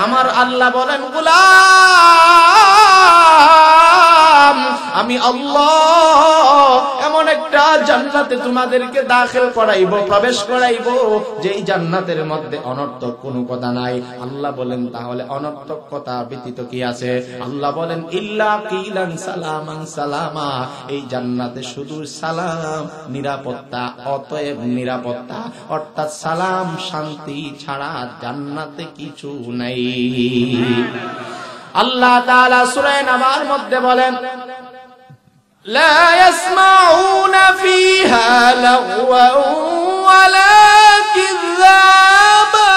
আমার আল্লাহ বলেন, গোলাম আমি আল্লাহ এমন একটা জান্নাতে তোমাদেরকে দাখিল করাইব, প্রবেশ করাইব, যেই জান্নাতের মধ্যে অনর্থক কোনো কথা নাই। আল্লাহ বলেন, তাহলে অনর্থক কথা ব্যতীত কি আছে? আল্লাহ বলেন, ইল্লা কিলান সালামান সালামা, এই জান্নাতে শুধু সালাম, নিরাপত্তা, অতএব নিরাপত্তা, অর্থাৎ সালাম শান্তি ছাড়া জান্নাতে কিছু নাই। আল্লাহ তাআলা সূরা নাবার মধ্যে বলেন, লা ইয়াসমাউনা ফিহা লাগওয়া ওয়ালা কিযাবা,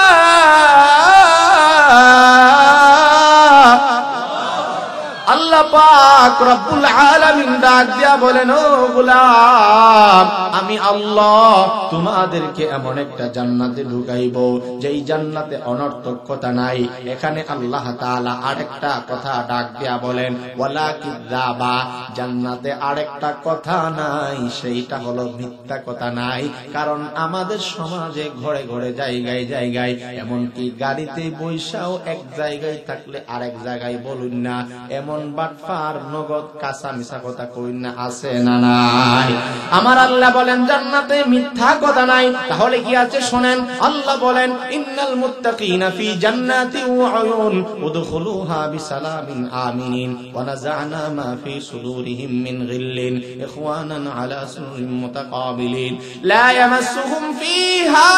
আল্লাহ পাক রব্বুল আলামিন ডাক দিয়া বলেন, ও গোলাম আমি আল্লাহ তোমাদেরকে এমন একটা জান্নাতে ঢুকাইব যেই জান্নাতে অনর্থক কথা নাই। এখানে আল্লাহ তাআলা আরেকটা কথা ডাক দিয়া বলেন, ওয়ালা কিযাবা, জান্নাতে আরেকটা কথা নাই, সেইটা হলো মিথ্যা কথা নাই। কারণ আমাদের সমাজে ঘরে ঘরে জায়গায় জায়গায়, এমনকি গাড়িতে বৈশাও এক জায়গায় থাকলে আরেক জায়গায় বলুন না, এমন বাটফার নগদ কাঁচা মিছা কথা কইন না, আছে না নাই? আমার আল্লাহ বলেন জান্নাতে মিথ্যা কথা নাই। তাহলে কি আছে শোনেন, আল্লাহ বলেন, ইন্নাল মুত্তাকিনা ফি জান্নাতিন ওয়া উয়ুন উদখুলুহা বিসালামিন আমিনিন ওয়া নাযা'না মা ফি সুদুরিহিম মিন গিল্লিন ইখওয়ানান আলা সুরুরিন মুতাকাবিলিন লা ইয়ামাসসুহুম ফিহা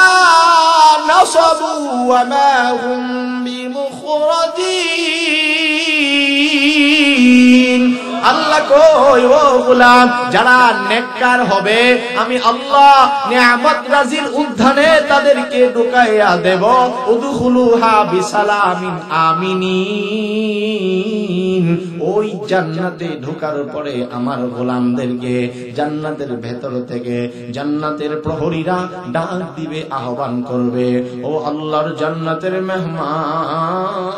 নাসাবু ওয়া মা হুম বিমুখরাজিন। আল্লাহ কই, ও গোলাম যারা নেককার হবে আমি আল্লাহ নিয়ামত রাজির উদ্যানে তাদেরকে ঢুকাইয়া দেব, উদখুলুহা বিসালামিন আমিনিন, ওই জান্নাতে ঢোকার পরে আমার গোলামদেরকে জান্নাতের ভেতর থেকে জান্নাতের প্রহরীরা ডাক দিবে, আহ্বান করবে, ও আল্লাহর জান্নাতের মেহমান,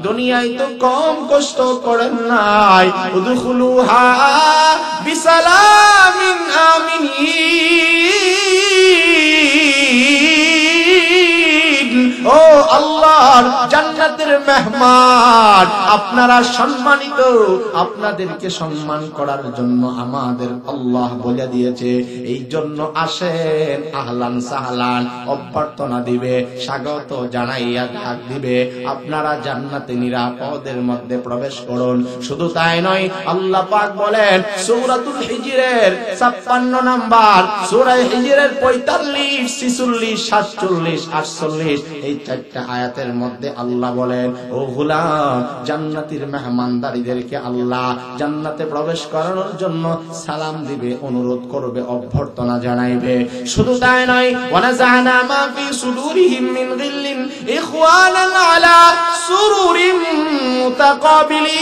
দুনিয়ায় তো কম কষ্ট করেন নাই, উদখুলুহা বিসালামিন আমিনিন, ও আল্লাহর জান্নাতের মেহমান আপনারা সম্মানিত, আপনাদেরকে সম্মান করার জন্য আমাদের আল্লাহ বলে দিয়েছে, এই জন্য আসেন, আহলান সাহলান অভ্যর্থনা দিবে, স্বাগত জানাইয়া ডাক দিবে, আপনারা জান্নাতে নিরাপদের মধ্যে প্রবেশ করুন। শুধু তাই নয়, আল্লাহ পাক বলেন সূরাতুল হিজরের 56 নাম্বার, সূরা হিজরের 45, 46, 47, 48 এই চারটা আয়াতের মধ্যে আল্লাহ বলেন, ও গোলাম জান্নাতের মেহমানদারীদেরকে আল্লাহ জান্নাতে প্রবেশ করানোর জন্য সালাম দিবে, অনুরোধ করবে, অভ্যর্থনা জানাইবে। শুধু তাই নয়, ওয়ানাযা'না মা ফি সুদুরিহিম মিন গিল্লিন ইখওয়ানান আলা সুরুরিন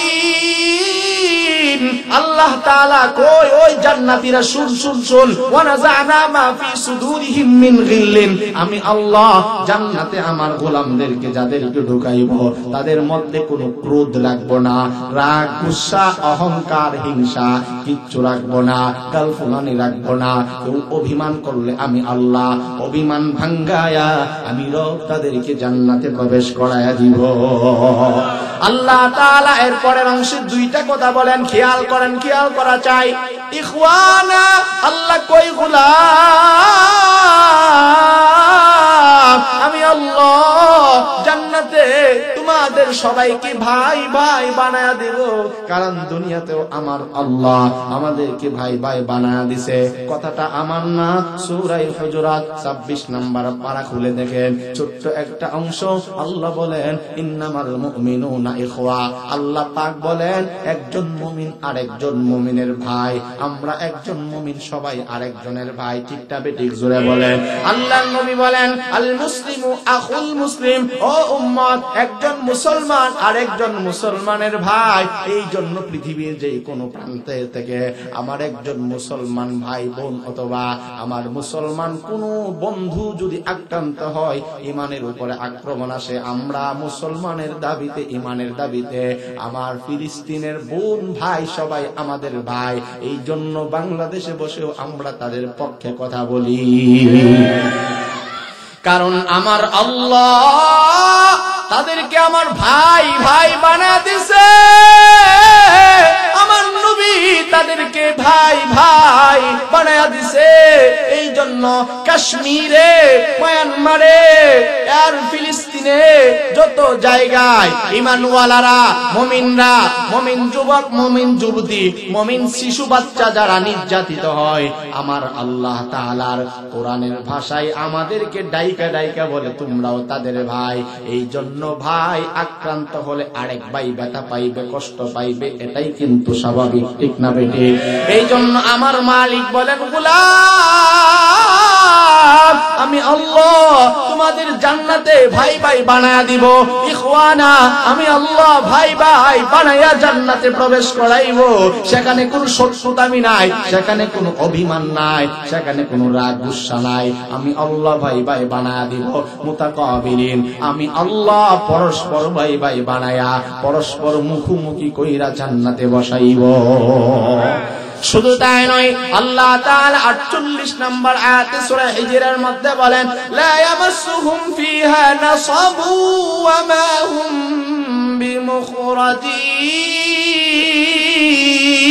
মুতাকাবিলিন। আল্লাহ তাআলা কই, ওই জান্নাতীরা শুন শুন শুন, ওয়ানাযা'না মা ফি সুদুরিহিম মিন গিল্লিন, আমি আল্লাহ জান্নাতে আমার গোলামদেরকে যাদেরকে ঢুকাইব তাদের মধ্যে কোনো ক্রোধ রাখবো না, রাগ গুসা অহংকার হিংসা কিচ্ছু রাখবো না, গালফুলানি রাখবো না। কেউ অভিমান করলে আমি আল্লাহ অভিমান ভাঙ্গায়া আমি রব তাদেরকে জান্নাতে প্রবেশ করায়া দিব। আল্লাহ তাআলা এর পরের অংশে দুইটা কথা বলেন, খেয়াল করেন, খেয়াল করা চাই। ইখওয়ানা, আল্লাহ কই গোলাম আমি আল্লাহ জান্নাতে তোমাদের সবাইকে ভাই ভাই বানায়া দেব, কারণ দুনিয়াতেও আমার আল্লাহ আমাদেরকে ভাই ভাই বানায়া দিছে। কথাটা আমার না, সূরা হুজুরাত 26 নাম্বার পারা খুলে দেখেন, ছোট্ট একটা অংশ আল্লাহ বলেন ইন্নামাল মুমিনুনা ইখওয়া। আল্লাহ পাক বলেন একজন মুমিন আরেকজন মুমিনের ভাই, আমরা একজন মুমিন সবাই আরেকজনের ভাই। ঠিকটা বেঠিক জোরে বলেন। আল্লাহর নবী বলেন আল মুসলিমু আখুল মুসলিম, ও উম্মত একজন মুসলমান আরেকজন মুসলমানের ভাই। এই জন্য পৃথিবীর যে কোনো প্রান্তে থেকে আমার একজন মুসলমান ভাই বোন অথবা আমার মুসলমান কোন বন্ধু যদি আক্রান্ত হয়, ইমানের উপরে আক্রমণ আসে, আমরা মুসলমানের দাবিতে ইমানের দাবিতে আমার ফিলিস্তিনের বোন ভাই সবাই আমাদের ভাই। এই জন্য বাংলাদেশে বসেও আমরা তাদের পক্ষে কথা বলি। কারণ আমার আল্লাহ তাদেরকে আমার ভাই ভাই বানায় দিছে। আমার নবী তাদেরকে ভাই ভাই বানায় দিছে। এই জন্য কাশ্মীরে, মায়ানমারে আর ফিলিস্তিনে যত জায়গায় ঈমানওয়ালারা, মুমিনরা, মুমিন যুবক, মুমিন যুবতী, মুমিন শিশু বাচ্চা যারা নির্যাতিত হয়, আমার আল্লাহ তাআলার কোরআনের ভাষায় আমাদেরকে ডাইকা ডাইকা বলে তোমরাও তাদের ভাই। এই জন্য ভাই আক্রান্ত হলে আরেক ভাই ব্যথা পাইবে, কষ্ট পাইবে, এটাই কিন্তু স্বাভাবিক, ঠিক না বেটি? এই জন্য আমার মালিক বলেন, গোলাম আমি আল্লাহ তোমাদের জান্নাতে ভাই ভাই বানায়া দিব। ইখওয়ানা আমি আল্লাহ ভাই ভাই বানায়া জান্নাতে প্রবেশ করাইব। সেখানে কোনো শত্রুতামি নাই, সেখানে কোনো অভিমান নাই, সেখানে কোনো রাগ গুসা নাই। আমি আল্লাহ ভাই ভাই বানায়া দিব। মুতাকাবিলিন আমি আল্লাহ পরস্পর ভাই ভাই বানায়া পরস্পর মুখোমুখি কইরা জান্নাতে বসাইব। শুধু তাই নয়, আল্লাহ তাআলা 48 নম্বর আয়াতে সূরা হিজরের মধ্যে বলেন, লা ইয়ামাসসুহুম ফিহা নাসাবু ওয়া মা হুম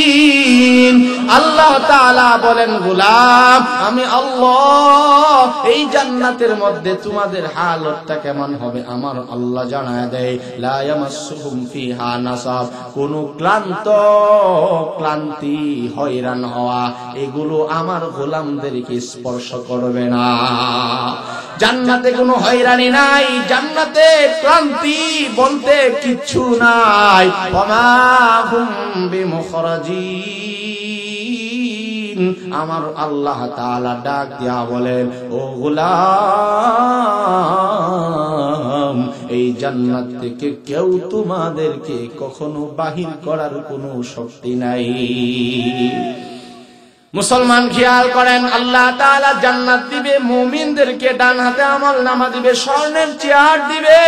বিমুখরাজিন। আল্লাহ তাআলা বলেন, গোলাম আমি আল্লাহ এই জান্নাতের মধ্যে তোমাদের হালতটা কেমন হবে আমার আল্লাহ জানায় দেয়। লা ইয়ামাসসুহুম ফিহা নাসাব, কোন ক্লান্তি, হয়রান হওয়া, এগুলো আমার গোলামদেরকে স্পর্শ করবে না। জান্নাতে কোনো হয়রানি নাই, জান্নাতে ক্লান্তি বলতে কিচ্ছু নাই। ওমা হুম বিমুখরাজিন, আমার আল্লাহ তাআলা ডাক দিয়া বলেন, ও গোলাম এই জান্নাত থেকে কেউ তোমাদেরকে কখনো বাহির করার কোনো শক্তি নাই। মুসলমান খেয়াল করেন, আল্লাহ তাআলা জান্নাত দিবে, মুমিনদেরকে ডান হাতে আমলনামা দিবে, স্বর্ণের চেয়ার দিবে,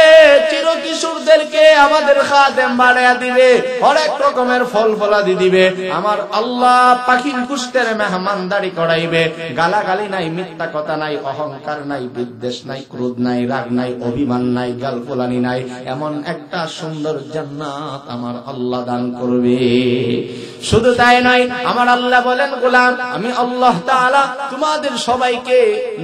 চিরকিশোরদেরকে আমাদের খাদেম বানায়া দিবে, হরেক রকমের ফল ফলাদি দিবে। আমার আল্লাহ পাখির কুষ্টের মেহমানদারি করাইবে। গালাগালি নাই, মিথ্যা কথা নাই, অহংকার নাই, বিদ্বেষ নাই, ক্রোধ নাই, রাগ নাই, অভিমান নাই, গালফোলানি নাই। এমন একটা সুন্দর জান্নাত আমার আল্লাহ দান করবে। শুধু তাই নয়, আমার আল্লাহ বলেন, গোলাম আমি আল্লাহ তাআলা তোমাদের সবাইকে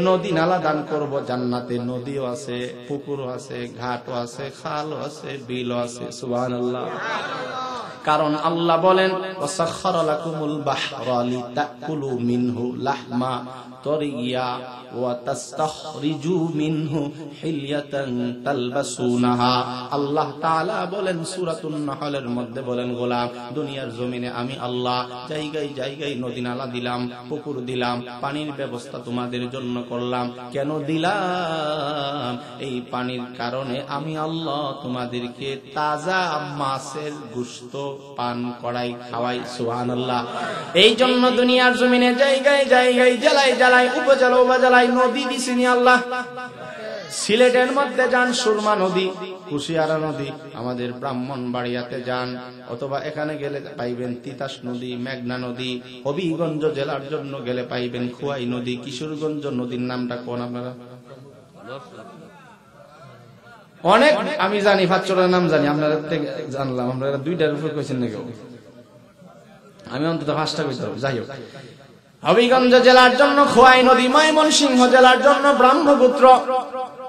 নদী নালা দান করব। জান্নাতে নদীও আছে, পুকুরও আছে, ঘাটও আছে, খালও আছে, বিলও আছে। সুবহানাল্লাহ। কারণ আল্লাহ বলেন, ওয়াসাখখারা লাকুমুল বাহরা লিতাকুলু মিনহু লাহমা তরিয়া ওয়া তাস্তাখরিজু মিনহু হিলিয়াতান তালবাসুনাহা। আল্লাহ তাআলা বলেন সূরাতুন নাহলের মধ্যে বলেন, গোলাম দুনিয়ার জমিনে আমি আল্লাহ জায়গায় জায়গায় নদী নালা দিলাম, পুকুর দিলাম, পানির ব্যবস্থা তোমাদের জন্য করলাম। কেন দিলাম? এই পানির কারণে আমি আল্লাহ তোমাদেরকে তাজা মাছের গোশত পান করাই, খাওয়াই। সুবহানাল্লাহ। এই জন্য দুনিয়ার জমিনে জায়গায় জায়গায়, জেলায় জেলায়, উপজেলা উপজেলায় নদী দিছেনি আল্লাহ। সিলেটের মধ্যে যান, সুরমা নদী, কুশিয়ারা নদী। আমাদের ব্রাহ্মণবাড়িয়াতে যান, অথবা এখানে গেলে পাইবেন তিতাস নদী, মেঘনা নদী। হবিগঞ্জ জেলার জন্য গেলে পাইবেন খোয়াই নদী। কিশোরগঞ্জ নদীর নামটা কোন আপনারা? অনেক আমি জানি, পাঁচটার নাম জানি, আপনারা জানলাম। আপনারা দুইটার উপর কইছেন না কেউ, আমি অন্তত 5টা কইতে হবে। যাই হোক, হবিগঞ্জ জেলার জন্য খোয়াই নদী, ময়মনসিংহ জেলার জন্য ব্রহ্মপুত্র,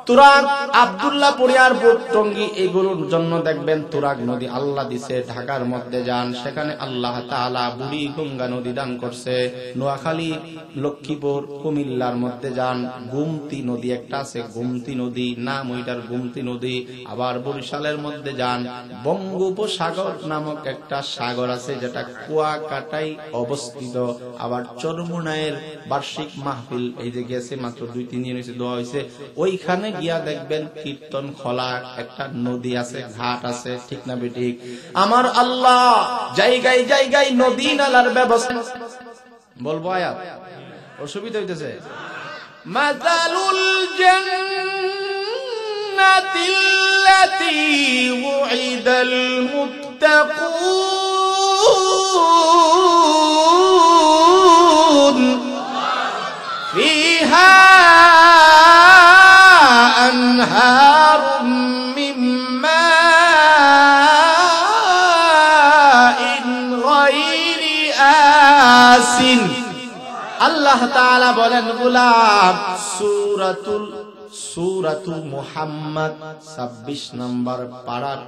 তুরাগ, আব্দুল্লাহপুর আর টঙ্গী, এগুলোর জন্য দেখবেন তুরাগ নদী আল্লাহ দিছে। ঢাকার মধ্যে যান, সেখানে আল্লাহ তাআলা বুড়ি গঙ্গা নদী দান করছে। নোয়াখালী, লক্ষ্মীপুর, কুমিল্লার মধ্যে যান, গোমতী নদী একটা আছে, গোমতী নদী নাম ওইটার গোমতী নদী। আবার বরিশালের মধ্যে যান, বঙ্গোপসাগর নামক একটা সাগর আছে, যেটা কুয়াকাটায় অবস্থিত। আবার চরমুনায়ের বার্ষিক মাহফিল এই যে গেছে মাত্র 2-3 দিন হয়েছে, দোয়া হয়েছে, ওইখানে গিয়া দেখবেন কীর্তন খোলা একটা নদী আছে, ঘাট আছে, ঠিক না বেঠিক? আমার আল্লাহ জায়গায় জায়গায় নদী নালার ব্যবস্থা। বলবো আয়াত, অসুবিধা হইতেছে? মাযালুল জান্নাতিল্লাতী উইদাল মুত্তাকুন ফিহা আনহারুম মিন মাইন গায়রি আসিন। আল্লাহ তাআলা বলেন গোলাম সূরাতু মুহাম্মদ 26 নম্বর পারার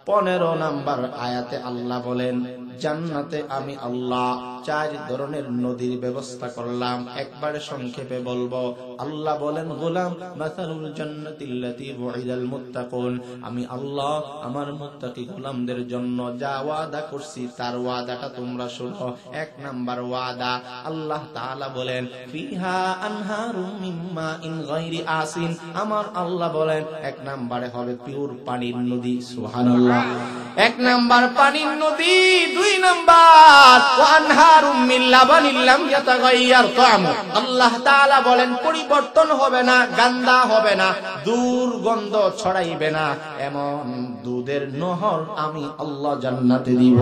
15 নম্বর আয়াতে আল্লাহ বলেন জান্নাতে আমি আল্লাহ 4 ধরনের নদীর ব্যবস্থা করলাম। একবারে সংক্ষেপে বলবো। আল্লাহ বলেন গোলাম মাসালুল জান্নাতিল্লাতী বুইদাল মুত্তাকুন, আমি আল্লাহ আমার মুত্তাকি গোলামদের জন্য যা ওয়াদা করছি তার ওয়াদাটা তোমরা শোনো। 1 নাম্বার ওয়াদা আল্লাহ তাআলা বলেন ফিহা আনহারুম মিন মাইন গায়রি আসিন, আমার আল্লাহ বলেন 1 নম্বরে হবে পিওর পানির নদী। সুবহানাল্লাহ। 1 নাম্বার পানির নদী। 2 নাম্বার ওয়া আনহারুম মিন লাবানিল লাম ইয়াতাগায়্যার তা'মু, আল্লাহ তাআলা বলেন পরিবর্তন হবে না, গান্দা হবে না, দুর্গন্ধ ছড়াইবে না, এমন দুধের নহর আমি আল্লাহ জান্নাতে দিব।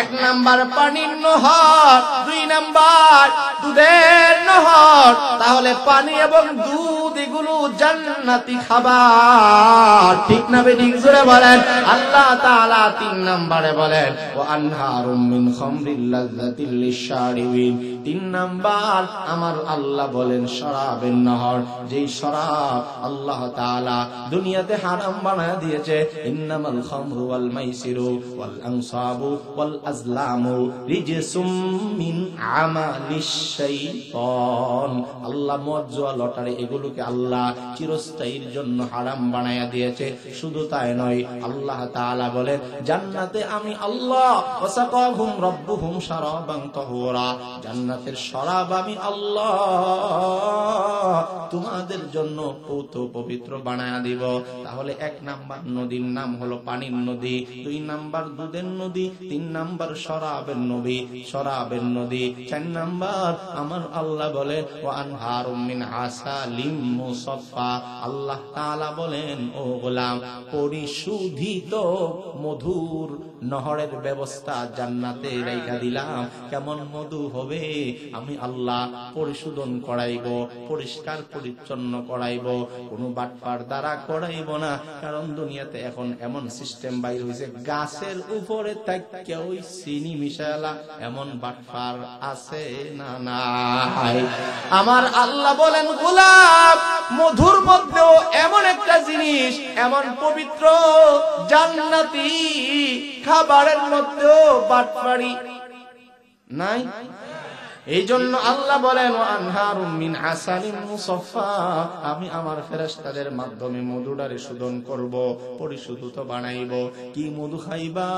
1 নাম্বার পানির নহর, 2 নাম্বার দুধের নহর। তাহলে পানি এবং দুধ এগুলো জান্নাতি খাবার, ঠিক না বেঠিক? জোরে বলেন। আল্লাহ তাআলা 3 নম্বরে বলেন ওয়া আনহারুম মিন খামরিল লাযযাতিল লিশারিবিন, 3 নাম্বার আমার আল্লাহ বলেন শরাবের নহর, যেই শরাব আল্লাহ তাআলা দুনিয়াতে হারাম বানায় দিয়েছে। ইন্নামাল খামরু ওয়াল মাইসিরু ওয়াল আনসাবু ওয়াল আজলামু রিজসুম মিন আমালিশ শাইতান, আল্লাহ মদ জুয়া লটারি এগুলোকে আল্লাহ চিরস্থায়ীর জন্য হারাম বানায়া দিয়েছে। শুধু তাই নয়, আল্লাহ তাআলা বলেন জান্নাতে আমি আল্লাহ ওয়াসাকাহুম রাব্বুহুম শারাবান তাহুরা, জান্নাতের শরাব আমি আল্লাহ তোমাদের জন্য পবিত্র বানায়া দিব। তাহলে 1 নাম্বার নদীর নাম হলো পানির নদী, 2 নাম্বার দুধের নদী, 3 নাম্বার শরাবের নদী, 4 নাম্বার আমার আল্লাহ বলেন ওয়া আনহারুম মিন আসালিম মুসাফফা, আল্লাহ তাআলা বলেন ও গোলাম পরিশোধিত মধুর নহরের ব্যবস্থা জান্নাতে রাইখা দিলাম। কেমন মধু হবে? আমি আল্লাহ পরিশোধন করাইব, পরিষ্কার পরিচ্ছন্ন করাইব, কোনো বাটপার দ্বারা করাইব না। কারণ দুনিয়াতে এখন এমন সিস্টেম বাইর হইছে, গাছের উপরে তাকিয়া ওই চিনি মিশালা এমন বাটপার আছে না? নাই। আমার আল্লাহ বলেন গোলাম মধুর মধ্যেও এমন একটা জিনিস, এমন পবিত্র জান্নাতি খাবারের মধ্যেও বাটপারি নাই। এই জন্য আল্লাহ বলেন আনহারুম মিন আসালিন মুসাফফা, আমি আমার ফেরেশতাদের মাধ্যমে মধুটারে শোধন করব, পরিশুদ্ধ বানাইব। কি মধু খাইবা?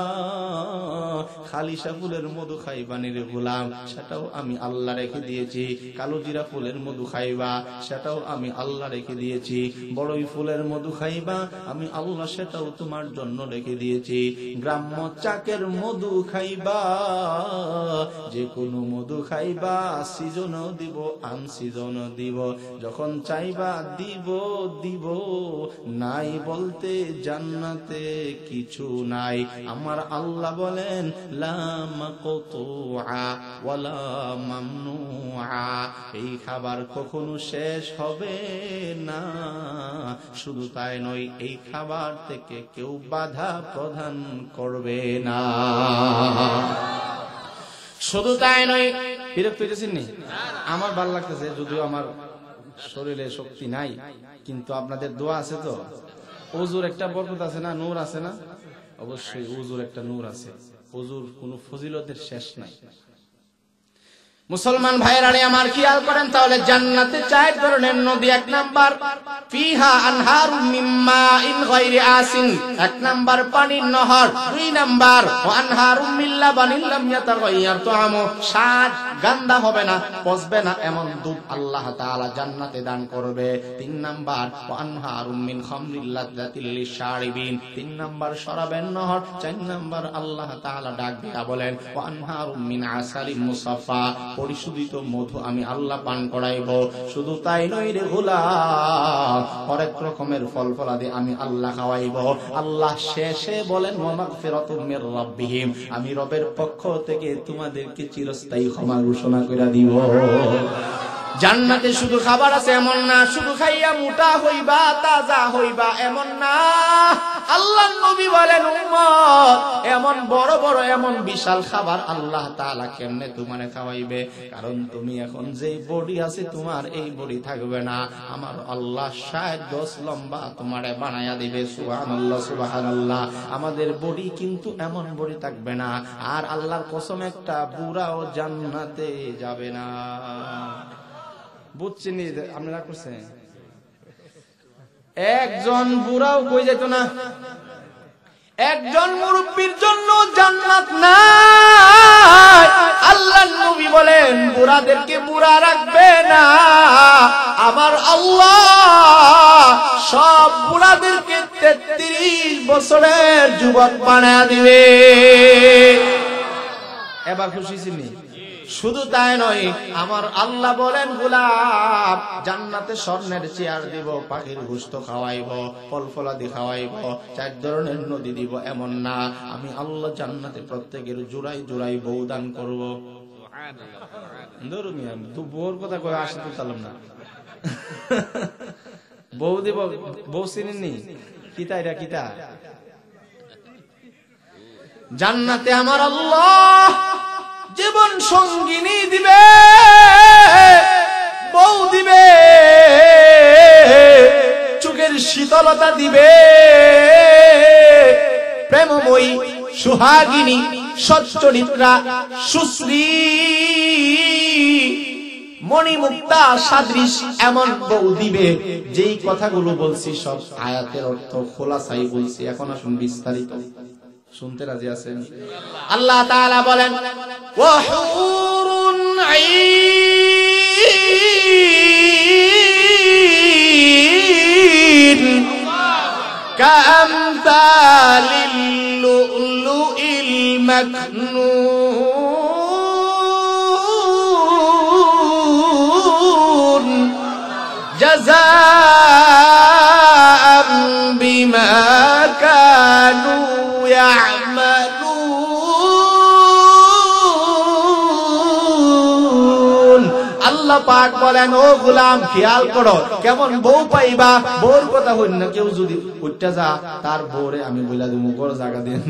খালিশা ফুলের মধু খাইবা নিরে গোলাম, সেটাও আমি আল্লাহ রেখে দিয়েছি। কালোজিরা ফুলের মধু খাইবা, সেটাও আমি আল্লাহ রেখে দিয়েছি। বড়ই ফুলের মধু খাইবা, আমি আল্লাহ সেটাও তোমার জন্য রেখে দিয়েছি। গ্রাম্য চাকের মধু খাইবা, যে কোনো মধু খাইবা, সিজনও দিব আনসিজনও দিব, যখন চাইবা দিব দিব। নাই বলতে জান্নাতে কিছু নাই। আমার আল্লাহ বলেন লা মাকতুআ ওয়ালা মামনুআ, এই খাবার কখনো শেষ হবে না। শুধু তাই নয়, এই খাবার থেকে কেউ বাধা প্রদান করবে না। শুধু তাই নয়, বিরক্ত হইতেছেন নি? আমার ভালো লাগতেছে, যদিও আমার শরীরে শক্তি নাই, কিন্তু আপনাদের দোয়া আছে তো। ওজুর একটা বরকত আছে না, নূর আছে না? অবশ্যই ওজুর একটা নূর আছে। ওজুর কোনো ফজিলতের শেষ নাই। মুসলমান ভাইয়েরা আমার খেয়াল করেন, তাহলে জান্নাতে 4 ধরনের নদী। 1 নাম্বার ফিহা আনহারুম মিন মাইন গায়রি আসিন, 1 নাম্বার পানির নহর। 2 নাম্বার ওয়া আনহারুম মিন লাবানিন লাম ইয়াতাগায়্যার তা'মু, স্বাদ গান্দা হবে না, পচবে না, এমন দুধ আল্লাহ তাআলা জান্নাতে দান করবে। 3 নাম্বার ওয়া আনহারুম মিন খামরিল লাযযাতিল লিশারিবিন, 3 নাম্বার শরাবের নহর। 4 নাম্বার আল্লাহ তাআলা ডাক দিয়া বলেন ওয়া আনহারুম মিন আসালিম মুসাফফা, পরিশোধিত মধু আমি আল্লাহ পান করাইব। শুধু তাই নয় রে গোলাম, হরেক রকমের ফল ফলাদি আমি আল্লাহ খাওয়াইব। আল্লাহ শেষে বলেন ওয়া মাগফিরাতুম মির রাব্বিহিম, আমি রবের পক্ষ থেকে তোমাদেরকে চিরস্থায়ী ক্ষমা ঘোষণা করে দিব। জান্নাতে শুধু খাবার আছে এমন না, শুধু খাইয়া মোটা হইবা তাজা হইবা এমন না। আল্লাহর নবী বলেন উম্মত এমন বড় বড় এমন বিশাল খাবার আল্লাহ তাআলা কেমনে তোমারে খাওয়াইবে, কারণ তুমি এখন যেই বডি আছে তোমার এই বডি থাকবে না, আমার আল্লাহ 60 গজ লম্বা তোমারে বানায়া দিবে। সুবহানাল্লাহ সুবহানাল্লাহ। আমাদের বডি কিন্তু এমন বডি থাকবে না। আর আল্লাহর কসম একটা বুড়াও জান্নাতে যাবে না। বুঝছেন আপনারা করছেন? একজন বুড়াও কই যেত না। একজন মুরব্বির জন্য জান্নাত নাই। আল্লাহর নবী বলেন বুড়াদেরকে বুড়া রাখবে না, আমার আল্লাহ সব বুড়াদেরকে 33 বছরের যুবক বানায় দিবে। এবার খুশি ছিলেন? শুধু তাই নয়, আমার আল্লাহ বলেন গোলাম জান্নাতে স্বর্ণের চেয়ার দিব, পাখির গোশত খাওয়াইব, ফল ফলাদি খাওয়াইব, 4 ধরনের নদী দিব এমন না, আমি আল্লাহ জান্নাতে প্রত্যেকের জোড়াই জোড়াই বউ দান করব। বউর কথা কয়ে আসতে পারলাম না। বউ দিব, বউ চিনেননি? কিতা এরা কিতা? জান্নাতে আমার আল্লাহ জীবন সঙ্গিনী দিবে, বউ দিবে, চোখের শীতলতা দিবে, প্রেমময়ী সুহাগিনী সচ্চরিত্রা সুশ্রী মণিমুক্তা সাদৃশ এমন বউ দিবে। যেই কথাগুলো বলছি সব আয়াতের অর্থ খোলাসাই বলছি, এখন আসুন বিস্তারিত শুনতে রাজি আছেন? আল্লাহ তাআলা বলেন ওয়া হুরুন আইন কামতালিল লুলুইল মাকনুন জাযাআম বিমা কানু ইয়ামালুন। আল্লাহ পাক বলেন ও গোলাম খেয়াল করো কেমন বউ পাইবা। বউর কথা হইল না, কেউ যদি উঠতে যা তার বউরে আমি বইলা দেবো বড় জায়গা দেন।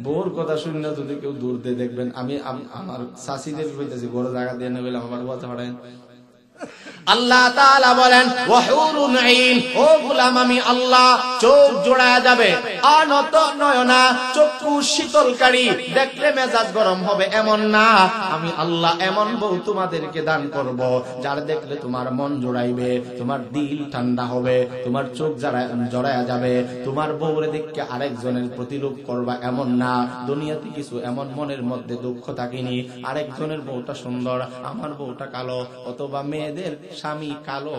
বউর কথা শুনে যদি কেউ দূর দিয়ে দেখবেন, আমি আমার শাশিদের বলতেছি বড় জায়গা দিয়ে না বলে আমার কথা পাঠায়। আল্লাহ তাআলা বলেন ওয়া হুরুন আইন, ও গোলাম আমি আল্লাহ চোখ জোড়ায়া যাবে, অনত নয়না চক্ষু শীতলকারী, দেখলে মেজাজ গরম হবে এমন না, আমি আল্লাহ এমন বউ তোমাদেরকে দান করব যার দেখলে তোমার মন জোড়াইবে, তোমার দিল ঠান্ডা হবে, তোমার চোখ জড়ায়া যাবে, তোমার বউরে দেখে আরেকজনের প্রতিলোভ করবা এমন না। দুনিয়াতে কিছু এমন মনের মধ্যে দুঃখ থাকিনি, আরেকজনের বউটা সুন্দর আমার বউটা কালো, অথবা মেয়েদের স্বামী কালো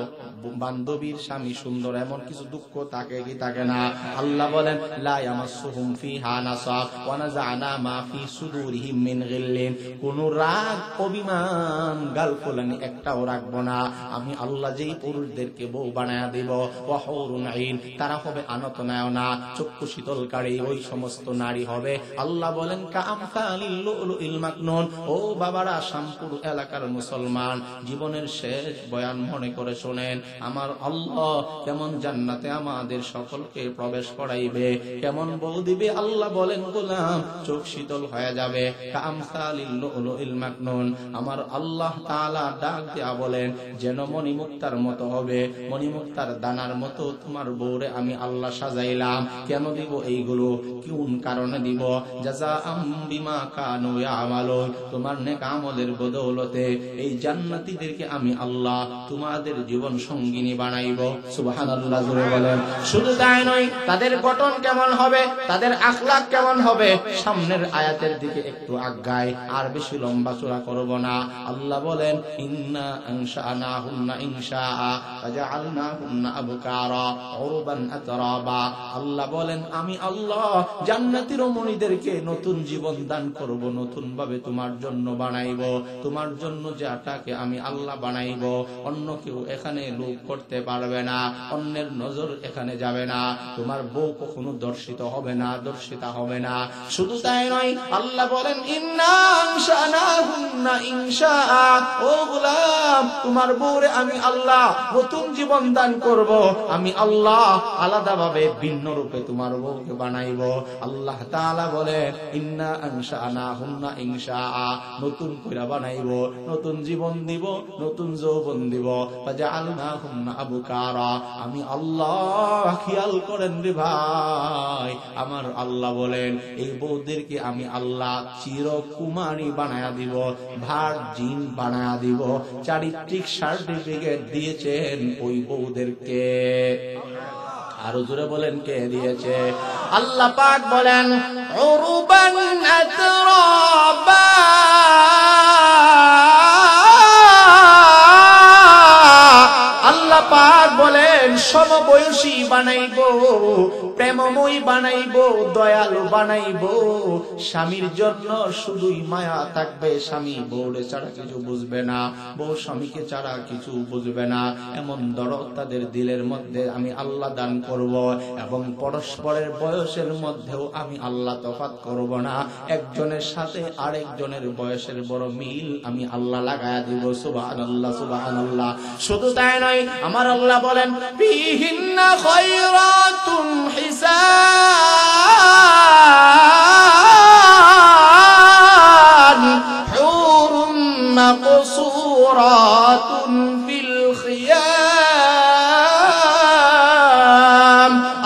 বান্ধবীর স্বামী সুন্দর, এমন কিছু দুঃখ থাকে কি থাকে না? আল্লাহ বলেন লা ইয়ামাসসুহুম ফিহা নাসাব ওয়া নাযা'না মা ফি সুদুরিহিম মিন গিল্লিন, কোন রাগ অভিমান গালফলানি একটাও রাখবো না। আমি আল্লাহ যেই পুরুষদেরকে বউ বানায়া দিব ওয়া হুরুন আইন, তারা হবে আনত নয়না চক্ষু শীতলকারী, ওই সমস্ত নারী হবে আল্লাহ বলেন কামসালিল লুলুইল মাকনুন। ও বাবারা, শামপুর এলাকার মুসলমান, জীবনের শেষ বয়ান মনে করে শোনেন, আমার আল্লাহ কেমন জান্নাতে আমাদের সকলকে প্রবেশ করাইবে, কেমন বউ দিবে। আল্লাহ বলেন গোলাম চোখ শীতল হয়ে যাবে কামসালিল লুলুইল মাকনুন। আমার আল্লাহ তাআলা ডাক দেয়া বলেন যেন মণিমুক্তার মতো হবে, মণিমুক্তার দানার মতো তোমার বউরে আমি আল্লাহ সাজাইলাম। কেন দিব এইগুলো? কোন কারণে দিব? জাযাআম বিমা কানু ইয়ামালুন, তোমার নেক আমলের বদৌলতে এই জান্নাতীদেরকে আমি আল্লাহ তোমাদের জীবন সঙ্গিনী বানাইব। সুবহানাল্লাহ জোরে বলেন। শুধু তাই নয়, তাদের গঠন কেমন হবে, তাদের আখলাক কেমন হবে, সামনের আয়াতের দিকে একটু আগায়, আর বেশি লম্বা চড়া করব না। আল্লাহ বলেন ইন্না আনশানাহুন্না ইনশাআ ফাজআলনাহুন্না আবকারা উরবান আতরাবা। আল্লাহ বলেন আমি আল্লাহ জান্নাতি রমণীদেরকে নতুন জীবন দান করব, নতুন ভাবে তোমার জন্য বানাইব। তোমার জন্য যাটাকে আমি আল্লাহ বানাইব, অন্য কেউ এখানে লোভ করতে পারবে না, অন্যের নজর এখানে যাবে না। তোমার বউ কখনো দর্শিত হবে না, দর্শিতা হবে না। শুধু তাই নয়, আল্লাহ বলেন ইন্না আনশানাহুন্না ইনশা। ও গোলাম, তোমার বউরে আমি আল্লাহ নতুন জীবন দান করব। আমি আল্লাহ আলাদাভাবে ভিন্ন রূপে তোমার বউকে বানাইব। আল্লাহ তাআলা বলেন ইন্না আনশানাহুন্না ইনশা, নতুন কইরা বানাইব, নতুন জীবন দিব, নতুন যৌবন দিব। ফাজআলনাহুন্না আবকারা, আমি আল্লাহ খেয়াল করেন রে ভাই, আমার আল্লাহ বলেন এই বউদেরকে আমি আল্লাহ চিরকুমারী বানায়া দিব, ভার্জিন বানায়া দিব। চারিত্রিক সার্টিফিকেট দিয়েছেন ওই বউদেরকে। আরো জোরে বলেন কে দিয়েছে? আল্লাহ পাক বলেন উরবান আতরাবা, আল্লাহ পাক বলেন সমবয়সী বানাইব, প্রেমময় বানাইব, দয়ালু বানাইব। স্বামীর জন্য শুধুই মায়া থাকবে, স্বামী বউরে ছাড়া কিছু বুঝবে না, বউ স্বামীকে ছাড়া কিছু বুঝবে না। এমন দরদ তাদের দিলের মধ্যে আমি আল্লাহ দান করব, এবং পরস্পরের বয়সের মধ্যেও আমি আল্লাহ তফাৎ করব না। একজনের সাথে আরেকজনের বয়সের বড় মিল আমি আল্লাহ লাগায়া দিব। সুবহানাল্লাহ, সুবহানাল্লাহ। শুধু তাই নয়, আমার আল্লাহ বলেন ফিহিন্না খায়রাতুন হিসান হুরুম মাকসুরাতুন ফিল খিয়াম।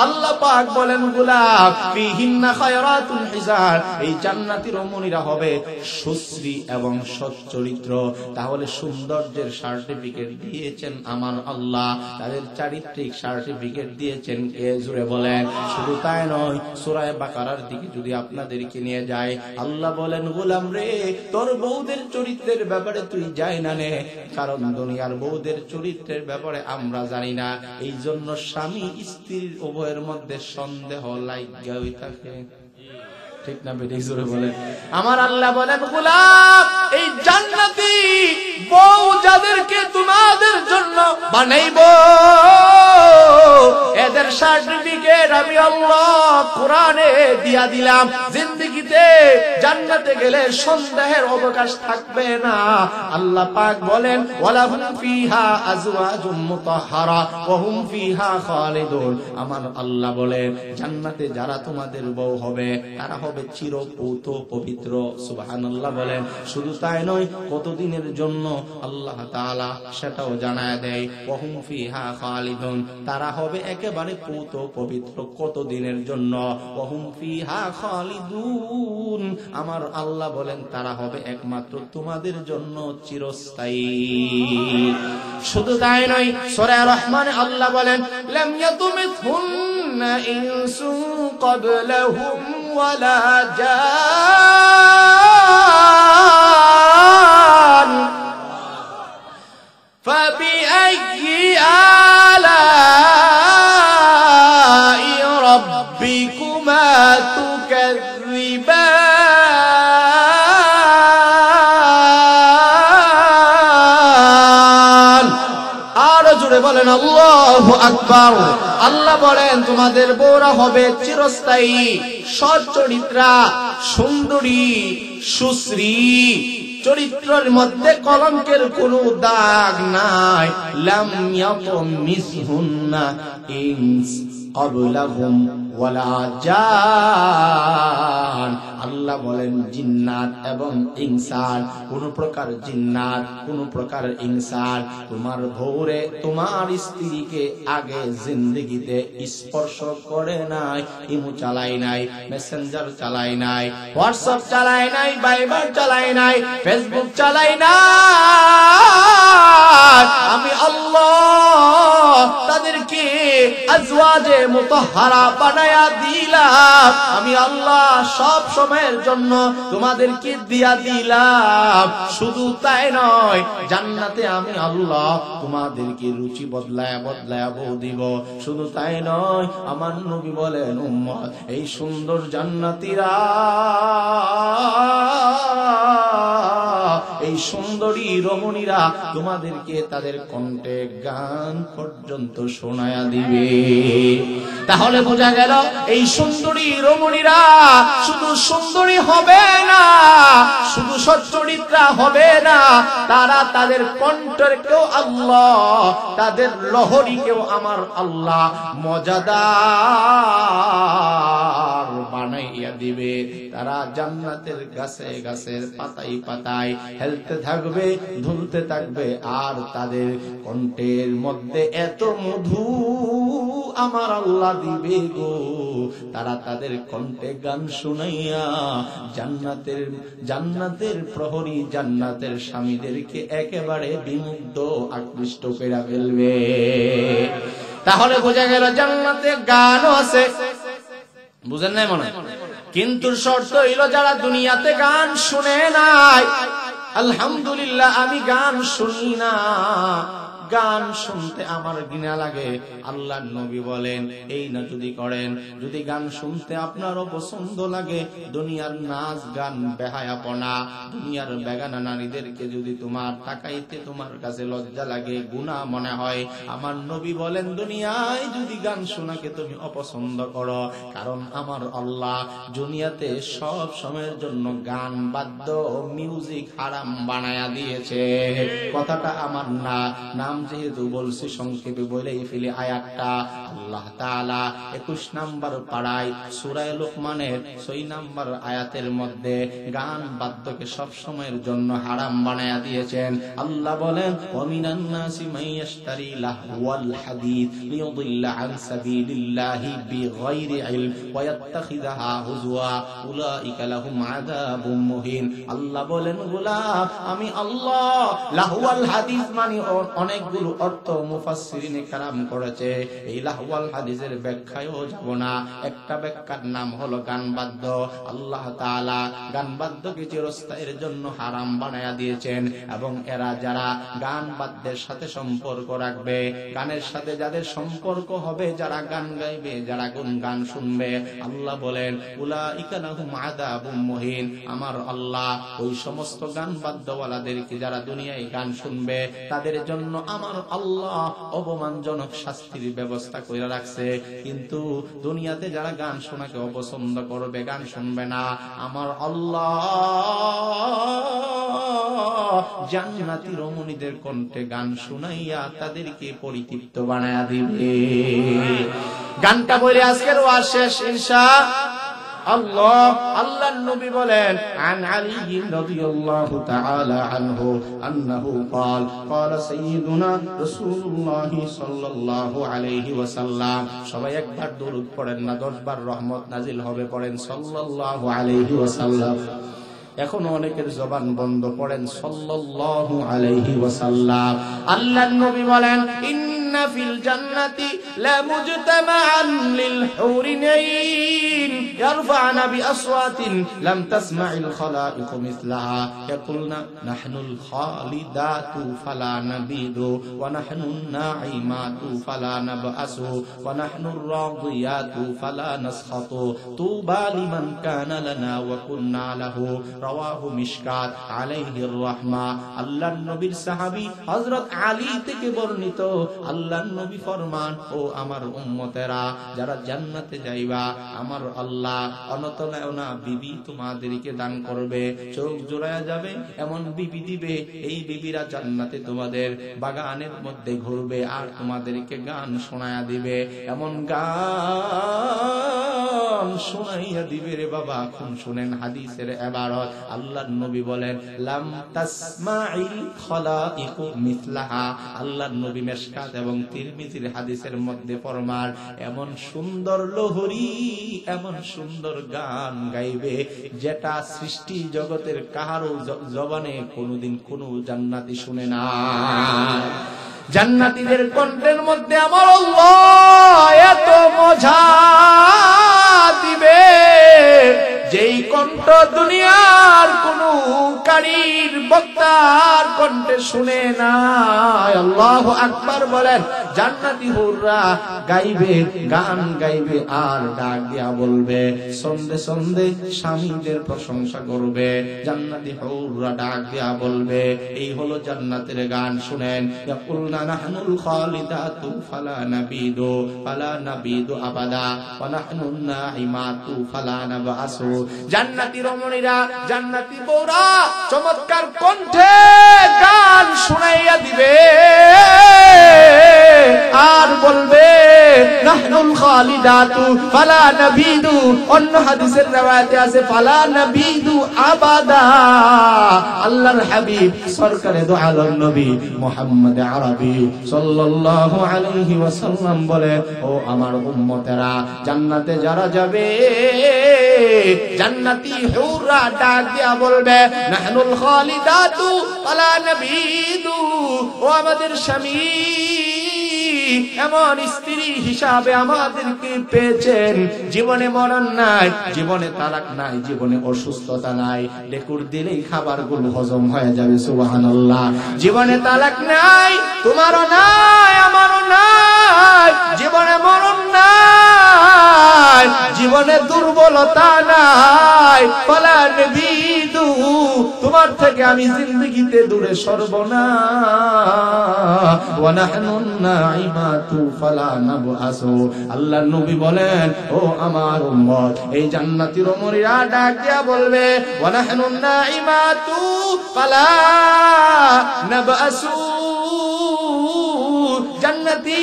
আল্লাহ পাক বলেন গোলাম ফিহিন্না খায়রাতুন হিসান, এই জান্নাতি রমণীরা হবে সুশ্রী এবং সচ্চরিত্র। তাহলে সৌন্দর্যের সার্টিফিকেট দিয়েছেন আমার আল্লাহ, তাদের চারিত্রিক সার্টিফিকেট দিয়েছেন কে? জুড়ে বলেন। শুধু তাই নয়, সূরা বাকারার দিকে যদি আপনাদেরকে নিয়ে যায়, আল্লাহ বলেন গোলাম রে, তোর বউদের চরিত্রের ব্যাপারে তুই যাই না নে, কারণ দুনিয়ার বউদের চরিত্রের ব্যাপারে আমরা জানি না। এই জন্য স্বামী স্ত্রীর উভয়ের মধ্যে সন্দেহ লাগিয়া থাকে, ঠিক না বেটি? জোরে বলেন। আমার আল্লাহ বলেন গোলাম, এই জান্নাতি বউ যাদেরকে তোমাদের জন্য বানাইব, এদের সার্টিফিকেট আমি আল্লাহ কোরআনে দিয়া দিলাম। জিন্দেগিতে জান্নাতে গেলে সন্দেহের অবকাশ থাকবে না। আল্লাহ পাক বলেন ওয়ালাহুম ফিহা আজওয়াজুম মুতাহহারা ওয়া হুম ফিহা খালিদুন। আমার আল্লাহ বলেন জান্নাতে যারা তোমাদের বউ হবে তারা হবে চিরপৌত পবিত্র। সুবহানাল্লাহ বলেন। শুধু তাই নয়, কতদিনের জন্য আল্লাহ তাআলা সেটাও জানায় দেয় ওয়া হুম ফিহা খালিদুন, তারা হবে একেবারে পৌত পবিত্র। কতদিনের জন্য? ওয়া হুম ফিহা খালিদুন, আমার আল্লাহ বলেন তারা হবে একমাত্র তোমাদের জন্য চিরস্থায়ী। শুধু তাই নয়, সূরা রহমানে আল্লাহ বলেন লাম ইয়াতুমিথহুন্না ইনসুন ক্বাবলাহুম ওয়ালা জান ফাবিআইয়ি আলাই রাব্বিকুমা তুকাযযিবান। আরো জোরে বলেন আল্লাহু আকবার। আল্লাহ বলেন তোমাদের বউরা হবে চিরস্থায়ী, সচ্চরিত্রা, সুন্দরী, সুশ্রী, চরিত্রের মধ্যে কলঙ্কের কোনো দাগ নাই। লাম ইয়াতুমিসহুন্না ইনস ক্বাবলাহুম ওয়ালা জান। আল্লাহ বলেন জিন্নাত এবং ইনসান, কোন প্রকার জিন্নাত, কোন প্রকার ইনসান তোমার বউরে, তোমার স্ত্রীকে আগে জিন্দেগিতে স্পর্শ করে নাই। ইমো চালাই নাই, মেসেঞ্জার চালাই নাই, হোয়াটসঅ্যাপ চালাই নাই, ভাইবার চালাই নাই, ফেসবুক চালাই নাই। আমি আল্লাহ তাদেরকে আজওয়াজে মুতাহহারা বানায়া দিলাম। আমি আল্লাহ সব সময়ের জন্য তোমাদেরকে দিয়া দিলাম। শুধু তাই নয়, জান্নাতে আমি আল্লাহ তোমাদেরকে রুচি বদলায়া বদলায়া বউ দিব। শুধু তাই নয়, আমার নবী বলেন উম্মত, এই সুন্দর জান্নাতীরা, এই সুন্দরী রমণীরা তোমাদেরকে তাদের কণ্ঠে গান পর্যন্ত শোনায়া দিবে। তাহলে বোঝা গেল এই সুন্দরী রমণীরা শুধু সুন্দরী হবে না, শুধু সচ্চরিত্রা হবে না, তারা তাদের কণ্ঠকেও আল্লাহ, তাদের লহরীকেও আমার আল্লাহ মজাদার বানাইয়া দিবে। তারা জান্নাতের গাছে গাছের পাতায় পাতায় হেলতে থাকবে, ধুলতে থাকবে, আর তাদের কণ্ঠের মধ্যে এত মধু আমার আল্লাহ দিবে গো, তারা তাদের কণ্ঠে গান শুনাইয়া জান্নাতের প্রহরী, জান্নাতের স্বামীদেরকে একেবারে বিমুগ্ধ আকৃষ্ট করে ফেলবে। তাহলে বোঝা গেল জান্নাতে গানও আছে, বুঝেন নাই মনে? কিন্তু শর্ত হইল যারা দুনিয়াতে গান শুনে নাই, আলহামদুলিল্লাহ আমি গান শুনি না, গান শুনতে আমার ঘৃণা লাগে। আল্লাহর নবী বলেন এই না যদি করেন, যদি গান শুনতে আপনারও পছন্দ লাগে, দুনিয়ার নাচ গান বেহায়াপনা, দুনিয়ার বেগানা নারীদেরকে যদি তোমার তাকাইতে তোমার কাছে লজ্জা লাগে, গুনাহ মনে হয়, আমার নবী বলেন দুনিয়ায় যদি গান শোনাকে তুমি অপছন্দ করো, কারণ আমার আল্লাহ দুনিয়াতে সব সময়ের জন্য গান বাদ্য মিউজিক হারাম বানায়া দিয়েছে। কথাটা আমার না, নাম যেহেতু বলছি সংক্ষেপে বলেই ফেলি। আয়াতটা আল্লাহ তাআলা 21 নম্বর পারায় সূরা লুকমানের 6 নম্বর আয়াতের মধ্যে গান বাদ্যকে সব সময়ের জন্য হারাম বানায়া দিয়েছেন। আল্লাহ বলেন ওয়ামিনান নাসি মাইয়াশতারি লাহওয়াল হাদিস লিয়ুদিল্লা আন সাবিলিল্লাহি বিগাইরি ইলম ওয়া ইয়াত্তাখিযুহা হুজওয়া উলাইকা লাহুম আযাবুম মুহিন। আল্লাহ বলেন গোলাম আমি আল্লাহ, লাহওয়াল হাদিস মানে অনেকগুলো অর্থ মুফাসসিরিনে কেরাম করেছে, এই লাহওয়াল হাদিসের ব্যাখ্যায়ও যাব না। একটা ব্যাখ্যার নাম হলো গান বাদ্য। আল্লাহ তাআলা গান বাদ্যকে চিরস্থায়ীর জন্য হারাম বানায়া দিয়েছেন, এবং এরা যারা গান বাদ্যের সাথে সম্পর্ক রাখবে, গানের সাথে যাদের সম্পর্ক হবে, যারা গান গাইবে, যারা গান শুনবে, আল্লাহ বলেন উলাইকা লাহুম আযাবুম মুহিন। আমার আল্লাহ ওই সমস্ত গান বাদ্যওয়ালাদেরকে যারা দুনিয়ায় গান শুনবে তাদের জন্য আমার আল্লাহ অপমানজনক শাস্তির ব্যবস্থা করে রাখছে। কিন্তু দুনিয়াতে যারা গান শোনাকে অপছন্দ করবে, গান শুনবে না, আমার আল্লাহ জান্নাতি রমণীদের কণ্ঠে গান শুনাইয়া তাদেরকে পরিতৃপ্ত বানায়া দিবে। গানটা বলে আজকের ওয়াজ শেষ ইনশাআল্লাহ। আল্লাহর নবী বলেন আন আলী রাদিয়াল্লাহু তাআলা আনহু আন্নাহু قال قال سيدنا رسول الله صلى الله عليه وسلم। সবাই একবার দরুদ পড়েন না, 10 বার রহমত নাজিল হবে, পড়েন সাল্লাল্লাহু আলাইহি ওয়াসাল্লাম। এখন অনেকের জবান বন্ধ, পড়েন সাল্লাল্লাহু আলাইহি ওয়াসাল্লাম। আল্লাহর নবী বলেন ইন্না ফিল জান্নাতি লা মুজতামাআন লিল হুরিনাইন ইয়ারফা'না বিআসওয়াতিন লাম তাসমা'িল খালাইক মিসলাহা ইয়াকুলনা নাহনুল খালিদাতু ফালা নাবিদু ওয়া নাহনুন নাঈমাতু ফালা নাবআসু ওয়া নাহনুর রাদিয়াতু ফালা নাসখাতু তুবা লিমান কানা লানা ওয়া কুননা লাহু। রাওয়াহু মিশকাত আলাইহির রাহমা। আল্লাহর নবীর সাহাবী হযরত আলী থেকে বর্ণিত, আল্লাহর নবী ফরমান ও আমার উম্মতেরা যারা জান্নাতে যাইবা, আমার আল্লাহ অনতলায়না বিবি তোমাদেরকে দান করবে, চোখ জোড়ায়া যাবে এমন বিবি দিবে, এই বিবিরা জান্নাতে তোমাদের বাগানের মধ্যে ঘুরবে আর তোমাদেরকে গান শোনায়া দিবে, এমন গান শোনাইয়া দিবে রে বাবা। এখন শুনেন হাদিসের ইবারত। আল্লাহর নবী বলেন লাম তাসমাইল খালাইকু মিসলাহা। আল্লাহর নবী মিশকাত এবং তিরমিজির হাদিসের মধ্যে ফরমান এমন সুন্দর লোহরী, এমন সুন্দর গান গাইবে যেটা সৃষ্টি জগতের কাহারও জবানে কোনোদিন কোনো জান্নাতি শুনে না। জান্নাতীদের কণ্ঠের মধ্যে আমার আল্লাহ এত মজা দিবে যেই কণ্ঠ দুনিয়ার কোন অধিকারীর বক্তার কণ্ঠে শুনে নাই। আল্লাহু আকবার বলেন। জান্নাতি হুররা গাইবে, গান গাইবে আর ডাক দিয়া বলবে, সন্ধে সন্ধে স্বামীদের প্রশংসা করবে। জান্নাতি হুররা ডাক দিয়া বলবে, এই হলো জান্নাতের গান। শুনেন, ইয়াকুলনা নাহনুল খালিদাতু ফালা নাবিদু আবাদা ওয়া নাহনুন নাইমাতু ফালা নাবআসু। জান্নাতি রমণীরা, জান্নাতি বউরা চমৎকার কণ্ঠে গান শুনাইয়া দিবে আর বলবে, নাহনুল খালিদাতু ফালা নাবিদু। অন্য হাদিসের riwayate আছে ফালা নাবিদু আবাদা। আল্লাহর হাবিব সরকারে দু আলম নবী মুহাম্মদ আরবি সাল্লাল্লাহু আলাইহি ওয়াসাল্লাম বলে, ও আমার উম্মতেরা, জান্নাতে যারা যাবে জান্নাতি হুররা ডাক দিয়া বলবে, নাহনুল খালিদাতু ফালা নাবিদু। ও আমাদের স্বামী, এমন স্ত্রী হিসাবে আমাদেরকে পেয়েছেন, জীবনে মরণ নাই, জীবনে তালাক নাই, জীবনে অসুস্থতা নাই, ডেকুর দিলেই খাবারগুলো হজম হয়ে যাবে। সুবহানাল্লাহ। জীবনে তালাক নাই, তোমারও নাই, আমারও নাই, জীবনে মরণ নাই, জীবনে দুর্বলতা নাই। ফালা নাবিদু, তোমার থেকে আমি জিন্দেগিতে দূরে সরব না। ওয়া নাহনুন নাইমাতু ফালা নাবআসু। আল্লাহর নবী বলেন, ও আমার উম্মত, এই জান্নাতি রমণীরা ডাক দিয়া বলবে, ওয়া নাহনুন নাইমাতু ফালা নাবআসু। জান্নাতি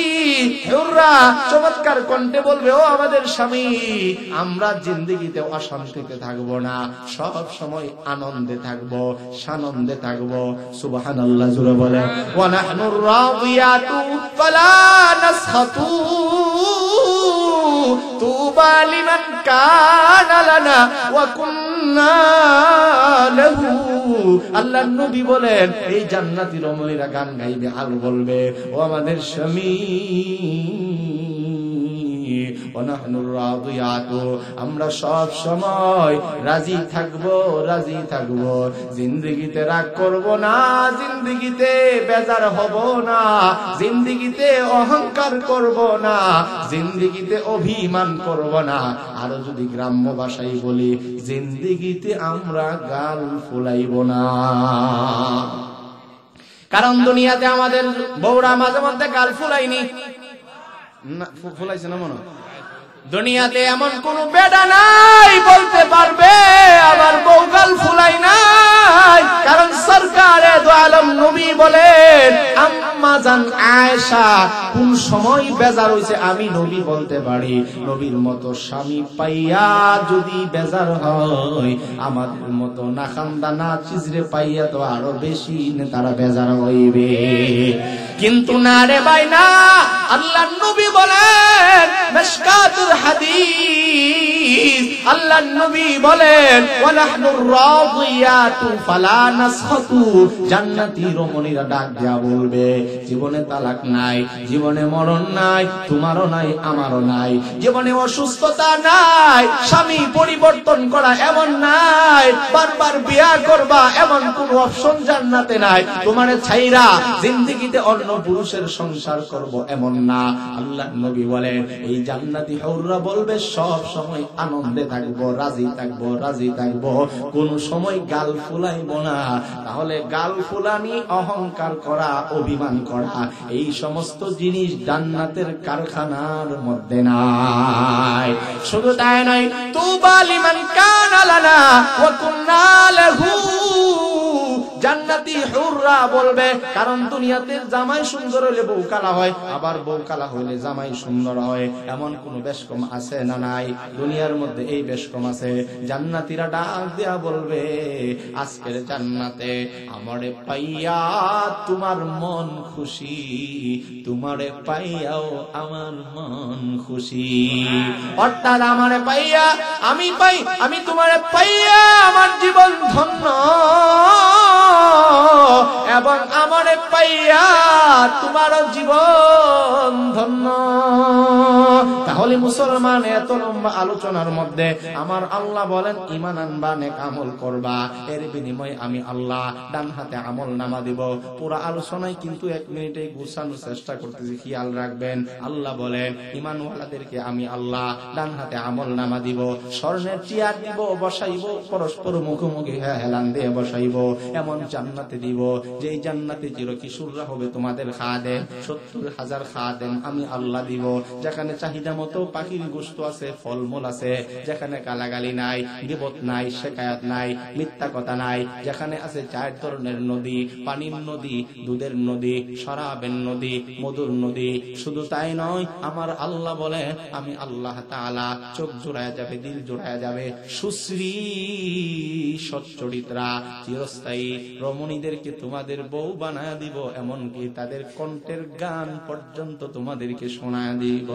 হুররা চমৎকার কণ্ঠে বলবে, ও আমাদের স্বামী, আমরা জিন্দেগিতে অশান্তিতে থাকবো না, সব সময় আনন্দে থাকবো, সানন্দে থাকবো। সুবহানাল্লাহ জুড়ে বলেন। ওয়া নাহনুর রাদিয়াতু ফালা নাসখাতু তুবা লিমান কানা লানা ওয়া কুন্না লাহু। আল্লাহর নবী বলেন, এই জান্নাতি রমণীরা গান গাইবে আর বলবে, ও আমাদের স্বামী, আমরা সব সময় রাজি থাকবো, রাজি থাকবো, জিন্দেগিতে রাগ করব না, জিন্দেগিতে বেজার হব না, জিন্দেগিতে অহংকার করব না, জিন্দেগিতে অভিমান করব না। আরো যদি গ্রাম্য ভাষায় বলি, জিন্দেগিতে আমরা গাল ফুলাইব না। কারণ দুনিয়াতে আমাদের বউরা মাঝে মধ্যে গাল ফুলাইনি, ফুলাইছে না মনে? দুনিয়াতে এমন কোন বেডা নাই বলতে পারবে আবার বউ গাল ফুলাই নাই। কারণ সরকারে দু আলম নবী বলেন, আম্মা জান আয়েশা কোন সময় বেজার হইছে আমি নবী বলতে পারি। নবীর মতো স্বামী পাইয়া যদি বেজার হয়, আমাদের মতো না খান্দা না চিজরে পাইয়া তো আরো বেশি তারা বেজার হইবে। কিন্তু না রে ভাই না, আল্লাহর নবী বলেন, মিশকাতুল হাদিস, আল্লাহর নবী বলেন, ওয়া নাহনুর রাদিয়াতু ফালা নাসখাতু। জান্নাতি রমণীরা ডাক দিয়া বলবে, জীবনে তালাক নাই, জীবনে মরণ নাই, তোমারও নাই, আমারও নাই, জীবনে অসুস্থতা নাই, স্বামী পরিবর্তন করা এমন নাই, বারবার বিয়া করবা এমন কোন অপশন জান্নাতে নাই, তোমারে ছাইরা জিন্দেগিতে অন্য পুরুষের সংসার করব এমন না। আল্লাহর নবী বলেন, এই জান্নাতি হুররা বলবে, সব সময় আনন্দে থাকবো, রাজি থাকবো, রাজি থাকবো, কোন সময় গাল ফুলাইব না। তাহলে গাল ফুলানি, অহংকার করা, অভিমান করা, এই সমস্ত জিনিস জান্নাতের কারখানার মধ্যে নাই। শুধু তাই নয়, তুবা লিমান কানা লানা ওয়া কুন্না লাহু। জান্নাতি হুররা বলবে, কারণ দুনিয়াতে জামাই সুন্দর হলে বউ কালা হয়, আবার বউ কালা হইলে জামাই সুন্দর হয়, এমন কোন বেশকম আছে না নাই? দুনিয়ার মধ্যে এই বেশকম আছে। জান্নাতীরা ডাক দিয়া বলবে, আজকের জান্নাতে আমারে পাইয়া তোমার মন খুশি, তোমারে পাইয়াও আমার মন খুশি। অর্থাৎ আমারে পাইয়া আমি পাই, আমি তোমারে পাইয়া আমার জীবন ধন্য, এবং আমারে পাইয়া তোমার জীবন ধন্য। তাহলে মুসলমান, এত লম্বা আলোচনার মধ্যে আমার আল্লাহ বলেন ঈমান আনবা, নেক আমল করবা, এর বিনিময়ে আমি আল্লাহ ডান হাতে আমল নামা দিব। পুরো আলোচনায় কিন্তু 1 মিনিটে গুছানোর চেষ্টা করতেছি, খেয়াল রাখবেন। আল্লাহ বলেন ঈমানওয়ালাদেরকে আমি আল্লাহ ডান হাতে আমল নামা দিব, স্বর্ণের চেয়ার দিব, বসাইব, পরস্পর মুখোমুখি হেলান দিয়ে বসাইব, এমন জান্নাতে দিব যেই জান্নাতে চিরকিশোররা হবে তোমাদের খাদেম, 70,000 খাদেম আমি আল্লাহ দিব, যেখানে চাহিদা মতো পাখির গোশত আছে, ফলমূল আছে, যেখানে গালাগালি নাই, গীবত নাই, শিকায়াত নাই, মিথ্যা কথা নাই, যেখানে আছে 4 ধরনের নদী, পানির নদী, দুধের নদী, শরাবের নদী, মধুর নদী। শুধু তাই নয়, আমার আল্লাহ বলে আমি আল্লাহ তাআলা চোখ জোড়ায় যাবে, দিল জোড়ায় যাবে, সুশ্রী সচ্চরিত্রা চিরস্থায়ী রমণীদেরকে তোমাদের বউ বানায় দিব, এমনকি তাদের কণ্ঠের গান পর্যন্ত তোমাদেরকে শোনায় দিব।